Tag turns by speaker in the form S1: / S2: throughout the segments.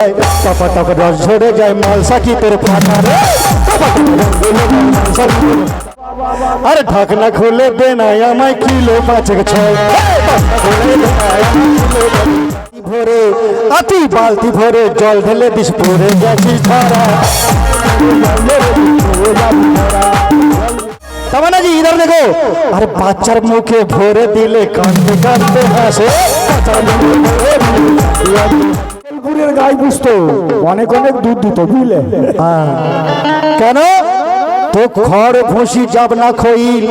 S1: টপা টপ রস ঝরে যায় মালসা কি তোর ফাটা রে আরে ঢাকনা খুলে দে না আমায় কিলো 5-6 ভরে আতি বালতি ভরে জল ঢেলে দিস পরে গেছিস ধরা তামানাজি ইধার দেখো আরে বাচ্চার মুখে ভরে দিলে কাঁদতে কাঁদতে হাসে
S2: পুরের গাই বুঝতো অনেক অনেক দুধ দিত বুঝলে
S1: কেন তো খড় ভুসি যাব না খইল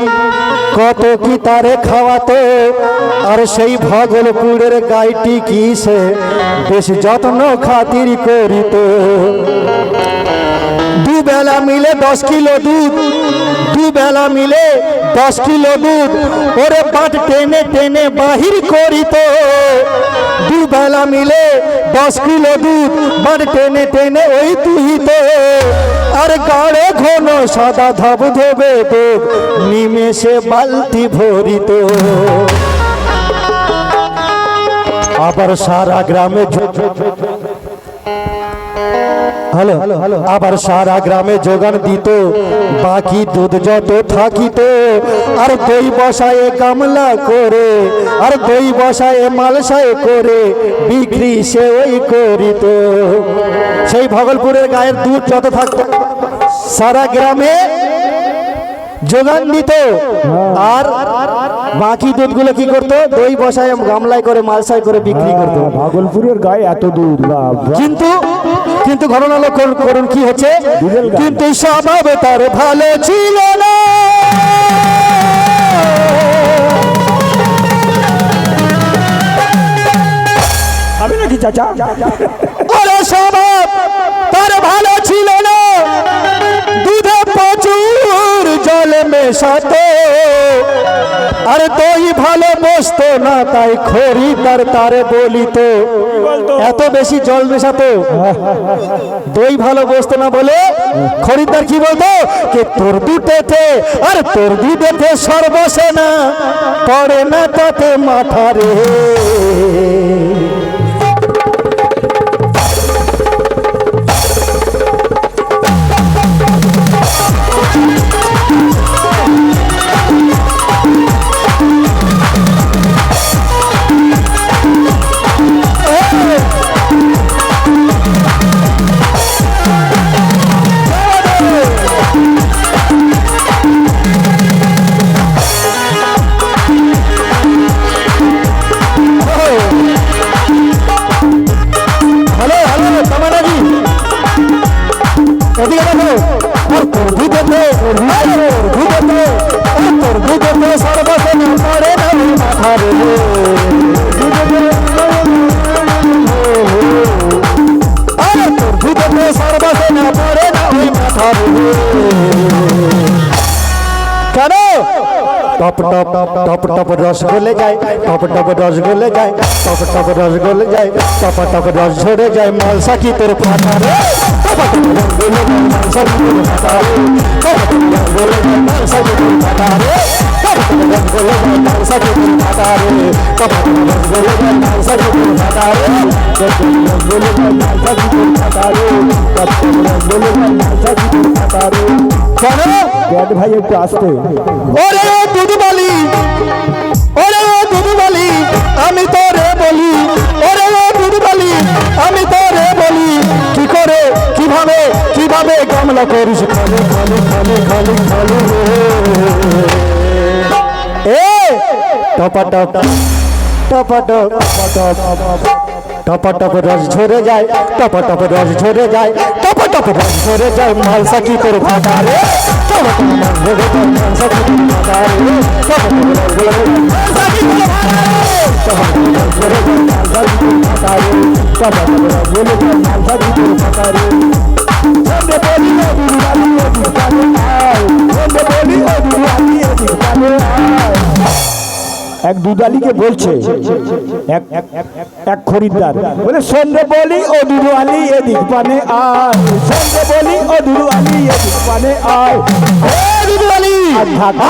S1: কত কি তারে খাওয়াতো আর সেই ভগলপুরের গাইটি কি সে বেশ যত্ন খাতির করিত দুবেলা মিলে 10 কিলো দুধ দুবেলা মিলে 10 কিলো দুধ ওরে বাট টেনে টেনে বাহির করিত দুবেলা মিলে 10 কিলো দুধ বাট টেনে টেনে ওই তুহিত আর গাড়ে ঘন সাদা ধব ধবে দুধ নিমেষে বালতি ভরিত আবার সারা গ্রামে হ্যালো আবার সারা গ্রামে যোগান দিত বাকি দুধ যত থাকিত আর দই বসায় গামলা করে আর দই বসায় মালসায় করে বিক্রি সে ওই করিত সেই ভগলপুরের গায়ের দুধ যত থাকতো সারা গ্রামে যোগান দিত আর বাকি দুধগুলো কি করতো দই বসায় গামলায় করে মালসায় করে বিক্রি করতো
S2: ভাগলপুরের গায়ে এত দুধ
S1: কিন্তু কিন্তু ঘটনা লক্ষ্য করুন কি হচ্ছে কিন্তু স্বভাব তার ভালো ছিল না
S2: আমি নাকি চাচা
S1: ওরে স্বভাব তার ভালো ছিল না দুধে প্রচুর জল মেশাতো আর দই ভালো বসতো না তাই খরিদার তারে বলিত এত বেশি জল মেশাতো দই ভালো বসতো না বলে খরিদার কি বলতো কে তোর দুধেতে আর তোর দুধেতে সর বসে না পড়ে না তাতে মাথা রে টপ টপ টপ টপ রস গলে যায় টপ টপ রস গলে যায় টপ টপ রস গলে যায় টপ টপ রস ঝরে যায় মালসা কি তোর ফাটা রে টপ টপ রস গলে যায় মালসা কি তোর ফাটা রে টপ টপ রস গলে যায় মালসা কি তোর ফাটা রে টপ টপ রস গলে যায় মালসা কি তোর ফাটা রে টপ টপ রস গলে যায় মালসা কি তোর ফাটা রে টপ টপ রস গলে যায় মালসা কি তোর ফাটা রে টপ টপ রস গলে যায় মালসা কি তোর ফাটা রে কেন
S2: ব্যাট ভাই একটু আসতে
S1: ওরে দুধ বলি ওরে দুধ বলি আমি তোরে বলি ওরে দুধ বলি আমি তোরে বলি কি করে কিভাবে কিভাবে গামলা করিস খালে খালে খালে খালে খালে এ টপা টপ টপা টপ টপা টপ রস ঝরে যায় টপা টপ রস ঝরে যায় টপা টপ রস ঝরে যায় মালসা কি তোর ফাটা রে টপা টপ রস ঝরে যায় মালসা কি তোর ফাটা রে টপা টপ রস ঝরে যায় মালসা কি তোর ফাটা রে টপা টপ রস ঝরে যায় মালসা কি তোর ফাটা রে বন্ধে বলি ও দুরালি ও দুরালি আয় বন্ধে বলি ও দুরালি ও দুরালি আয়
S2: এক দুধালিকে বলছে এক খরিদ্দার বলে সন্ধ্যে বলি ও দুধু আলি এদিক পানে আয় সন্ধ্যে বলি ও দুধু আলি এদিক পানে আয়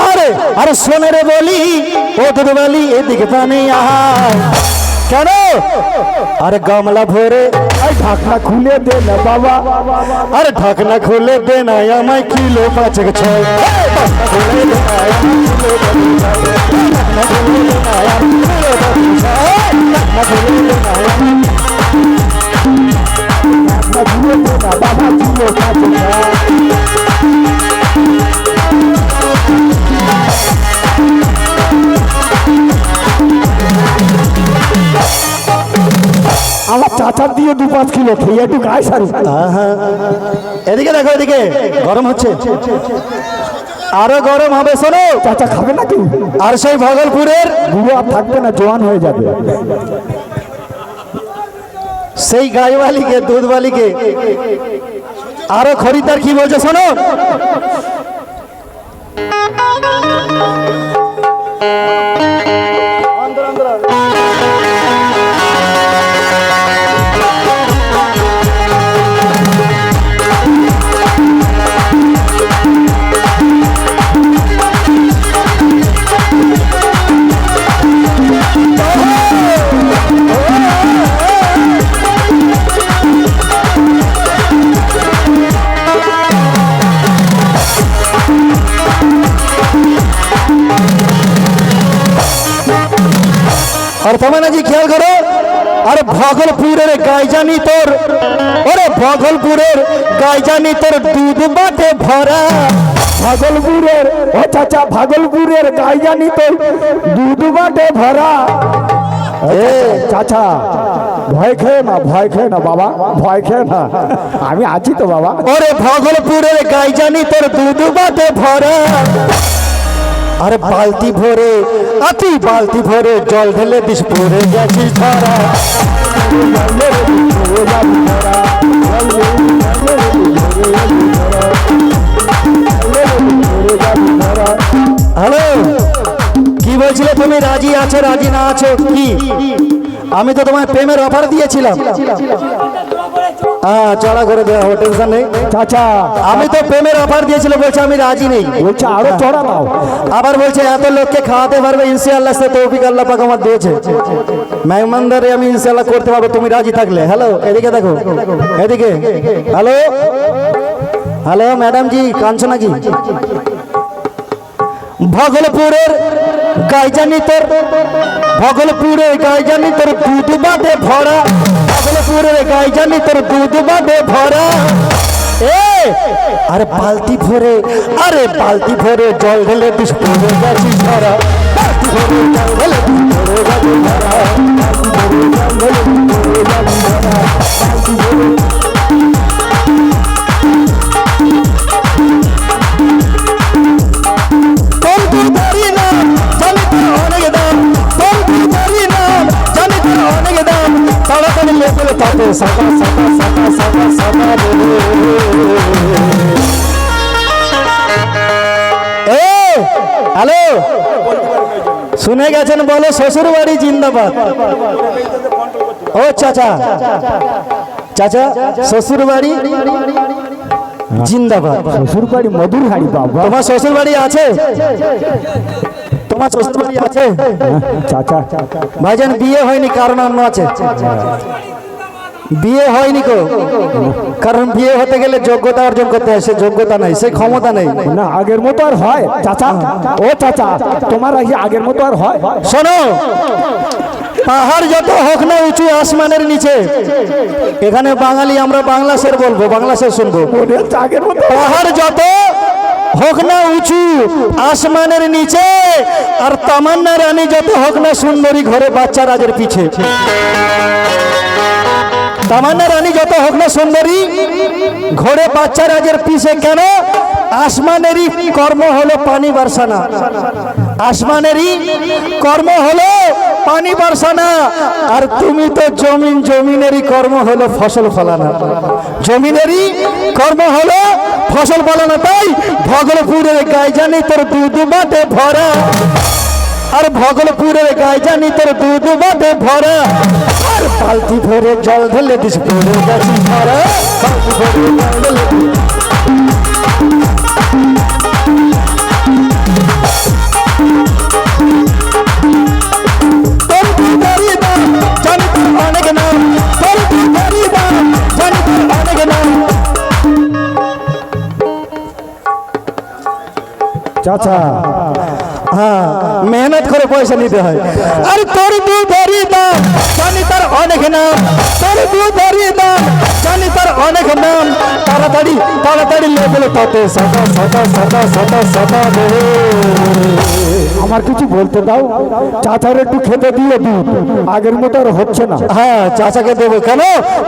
S1: আরে আরে সোনের বলি ও দুধ বলি এদিকে পানে আয় কেন? আরে গামলা ভরে
S2: এই ঢাকনা খুলে দে না বাবা,
S1: আরে ঢাকনা খুলে দে না আমায় কিলো 5 6 খুলে দে না আমায় কিলো 5 ঢাকনা খুলে দে না আমায় কিলো 5 ঢাকনা খুলে দে না আমায়
S2: ঢাকনা খুলে দে না বাবা, কিলো কাছে আমার চাচার দিয়ে 2-5 কিলো খেয়ে একটু গায়ে সারি।
S1: এদিকে দেখো, এদিকে গরম হচ্ছে, আরো গরম হবে। শোনো,
S2: চাচা খাবে নাকি?
S1: আর সেই ভাগলপুরের
S2: বুড়ো আর থাকবে না, জোয়ান হয়ে যাবে।
S1: সেই গাইওয়ালিকে, দুধওয়ালিকে আরো খরিদ্দার কি বলছে শোনো। আর তোমার নাকি খেয়াল করো, আরে ভাগলপুরের গাইজানি তোর, ওরে ভাগলপুরের গাইজানি তোর দুধ বাটে ভরা।
S2: ভাগলপুরের, ও চাচা ভাগলপুরের গাইজানি তো দুধ বাটে ভরা। এ চাচা ভয় খেয়ে না, ভয় খেয়ে না বাবা, ভয় খেয়ে না, আমি আছি তো বাবা।
S1: ওরে ভাগলপুরের গাইজানি তোর দুধ বাটে ভরা। আরে বালতি ভরে, তুই বালতি ভরে জল ঢেলে দিস, পড়ে গেছিস ধরা। হ্যালো, কি বলছিলে তুমি? রাজি আছো, রাজি না আছো কি? আমি তো তোমায় প্রেমের অফার দিয়েছিলাম। হ্যাঁ, চড়া করে দেওয়া হবে, টেনশন নেই।
S2: চাচা
S1: আমি তো প্রেমের অফার দিয়েছিল, বলছে আমি রাজি নেই।
S2: বলছে আরো চড়া দাও।
S1: আবার বলছে এত লোককে খাওয়াতে পারবে ইনশাআল্লাহ, সে তৌফিক আল্লাহ পাক আমার দিয়েছে, মেহমানদারি আমি ইনশাআল্লাহ করতে পারবো তুমি রাজি থাকলে। হ্যালো, এদিকে দেখো, এদিকে। হ্যালো, হ্যালো ম্যাডাম জি, কাঁদছো নাকি? ভাগলপুরের গাইজানি তোর, ভাগলপুরের গাইজানি তোর দুধ বাটে ভরা। ভাগলপুরের গাইজানি তোর দুধ বাটে ভরা। এ আরে বালতি ভরে, আরে বালতি ভরে জল ঢেলে দিস, পড়ে গেছিস ধরা। বালতি ভরে জল ঢেলে দিস, পড়ে গেছিস ধরা। বালতি ভরে জল ঢেলে দিস, পড়ে গেছিস ধরা। বালতি ভরে তাড়াতাড়ি লেপেলে তাতে সাকা সাকা সাকা সাকা সাকা বলে। হ্যালো, শুনে গেছেন? বলো শ্বশুর বাড়ি জিন্দাবাদ। ও চাচা, চাচা শ্বশুর বাড়ি জিন্দাবাদ।
S2: শ্বশুর বাড়ি মধুর হাড়ি বাবা।
S1: তোমার শ্বশুর বাড়ি আছে? তোমার শ্বশুর বাড়ি আছে?
S2: চাচা
S1: ভাইজান বিয়ে হয়নি, কারণ অন্য আছে। বিয়ে হয়নি কো, কারণ বিয়ে হতে গেলে যোগ্যতা অর্জন করতে হয়, সে যোগ্যতা নাই, সে ক্ষমতা নেই।
S2: না আগের মতো আর হয় চাচা? ও চাচা তোমার আগের মতো আর হয়?
S1: শোনো, পাহাড় যত হোক না উঁচু আসমানের নিচে, এখানে বাঙালি আমরা বাংলা শের বলবো, বাংলা শের শুনবো।
S2: আগের মতো
S1: পাহাড় যত হোক না উঁচু আসমানের নিচে, আর তামান্না রানী যত হোক না সুন্দরী, ঘরে বাচ্চা রাজের পিছে। তামান্না রানী যত হোক না সুন্দরী, ঘরে বাচ্চা রাজের পিছে। কেন? আসমানেরই কর্ম হলো পানি বর্ষানা, আসমানেরই কর্ম হলো পানি বর্ষানা। আর তুমি তো জমিন, জমিনেরই কর্ম হলো ফসল ফলানা, জমিনেরই কর্ম হলো ফসল ফলানা। তাই ভাগলপুরের গাইজানি তোর দুধ বাটে ভরা। আর ভাগলপুরের গাইজানি তোর দুধ বাটে ভরা। আর বালতি ভরে জল ঢেলে দিস, পড়ে গেছিস ধরা। বালতি ভরে জল ঢেলে দিস।
S2: চাচা
S1: হ্যাঁ মেহনত করে পয়সা নিতে হয়। আর তোর দুধেরই দাম জানি তার অনেক নাম, তোর দুধেরই দাম জানি তার অনেক নাম। তাড়াতাড়ি তাড়াতাড়ি লেবেল তাতে সাদা সাদা সাদা সাদা সাদা রে।
S2: আমার কিছু বলতে দাও, চাচার একটু খেতে দিয়ে দুধ, আগের মতো আর হচ্ছে না।
S1: হ্যাঁ চাচাকে দেবো কেন?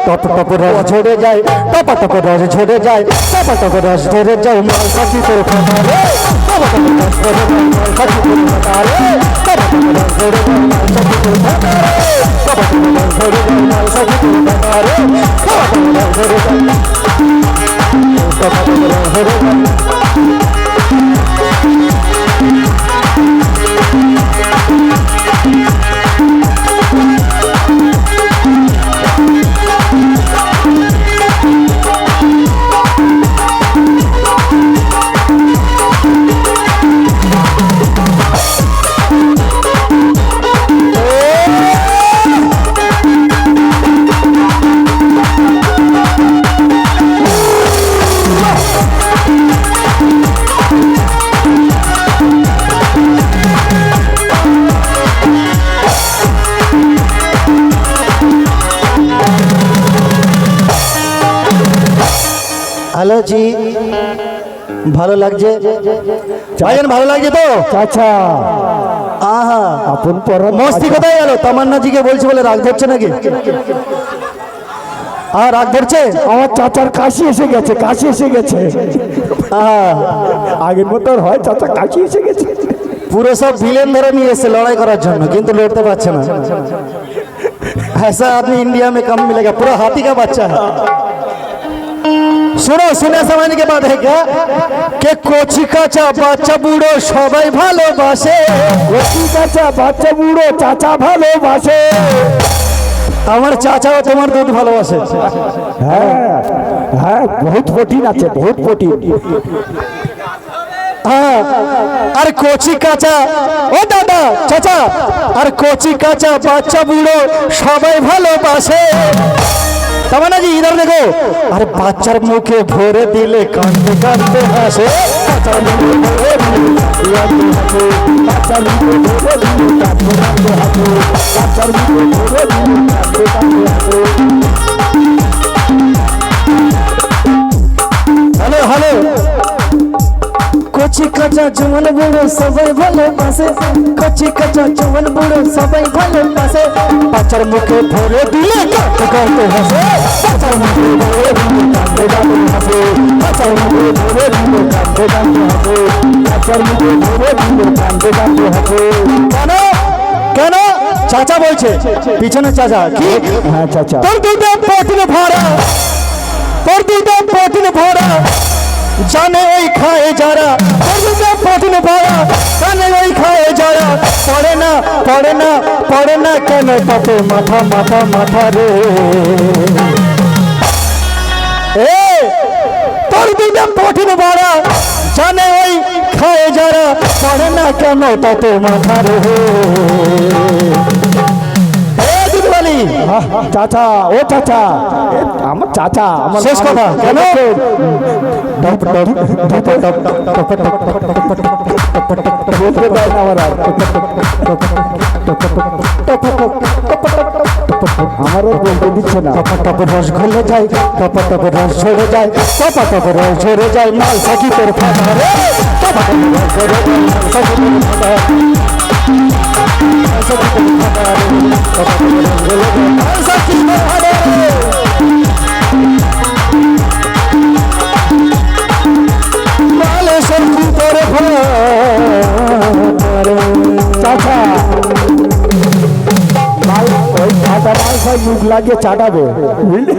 S1: টপ টপ রস ঝরে যায়, টপ টপ রস ঝরে যায়, টপ টপ রস ঝরে যায়, মাল সাকি তোর ফাটা রে। টপ টপ রস ঝরে যায়, মাল সাকি তোর ফাটা রে। টপ টপ রস ঝরে যায়, মাল সাকি তোর ফাটা রে। টপ টপ রস ঝরে যায়, মাল সাকি তোর ফাটা রে। টপ টপ রস ঝরে যায়, টপ টপ রস ঝরে যায়। হ্যালো জি, ভালো লাগছে ভাইজান? ভালো লাগছে তো
S2: চাচা
S1: আহা
S2: আপন পর
S1: মস্তি কোথায় গেল? তামান্নাজিকে বলছি বলে রাগ ধরছে নাকি? আর রাগ ধরছে?
S2: আমার চাচার কাশি এসে গেছে, কাশি এসে গেছে।
S1: আহা
S2: আগের মতো আর হয়? চাচা কাশি এসে গেছে।
S1: পুরো সব ভিলেন ধরে নিয়ে এসে লড়াই করার জন্য, কিন্তু লড়তে পারছে না। ऐसा आदमी इंडिया में कम मिलेगा, पूरा हाथी का बच्चा है। सुनो, सुने समझने के बाद है क्या कि कोची काचा বাচ্চা বুড়ো সবাই ভালোবাসে।
S2: কচি চাচা বাচ্চা বুড়ো চাচা ভালোবাসে।
S1: আমার চাচাও তোমার দুধ ভালোবাসে।
S2: হ্যাঁ হ্যাঁ, বহুত প্রোটিন আছে, বহুত প্রোটিন।
S1: হ্যাঁ, আর কোচি কাঁচা ও দাদা চাচা, আর কোচি কাঁচা বাচ্চা বুড়ো সবাই ভালোবাসে। তামান্না জি ইধার দেখো, আর বাচ্চার মুখে ভরে দিলে কাঁদতে কাঁদতে হাসে। বাচ্চার মুখে ভরে দিলে
S2: বাচ্চার মুখে ভরে দিলে কাঁদতে কাঁদতে হাসে। বাচ্চার মুখে ভরে দিলে কাঁদতে কাঁদতে হাসে।
S1: হ্যালো হ্যালো, কোচি কাঁচা জওয়ান বুড়ো সবাই ভালোবাসে। কোচি কাঁচা জওয়ান বুড়ো সবাই ভালোবাসে। বাচ্চার মুখে ভরে দিলে কাঁদতে কাঁদতে হাসে। বাচ্চার মুখে ভরে দিলে কাঁদতে কাঁদতে হাসে। বাচ্চার মুখে ভরে দিলে কাঁদতে কাঁদতে হাসে।
S2: বাচ্চার মুখে ভরে দিলে কাঁদতে কাঁদতে হাসে।
S1: কেন কেন? চাচা বলছে, পিছনে চাচা কি?
S2: হ্যাঁ চাচা,
S1: তোর দুধে প্রোটিন ভরা, তোর দুধে প্রোটিন ভরা, জানে ওই খায় যারা। তোর দুধে প্রোটিন ভরা, জানে ওই খায় যারা। পড়ে না পড়ে না পড়ে না কেন তাতে মাথা মাথা মাথা রে। এ তোর দুধে প্রোটিন ভরা, জানে ওই খায় যারা। পড়ে না কেন তাতে মাথা রে।
S2: চাচা ও চাচা, আমার চাচা, আমার
S1: শেষ কথা কেন?
S2: বলতে দেয় না আমার আর। আমারও বলতে দিচ্ছে না।
S1: টপ টপ রস গলে যায়, টপ টপ রস ঝরে যায়, টপ টপ রস ঝরে যায়, মাল সাকি তোর ফাটা রে। টপ টপ রস ঝরে যায়, মাল সাকি তোর ফাটা রে। মাল সাকি তোর ফাটা রে। টপ টপ রস গলে যায়, মাল সাকি তোর ফাটা রে। মাল সাকি তোর ফাটা রে।
S2: চাচা মাল, ওই চাটা মাল সব মুখ লাগিয়ে চাটাবে, বুঝলি?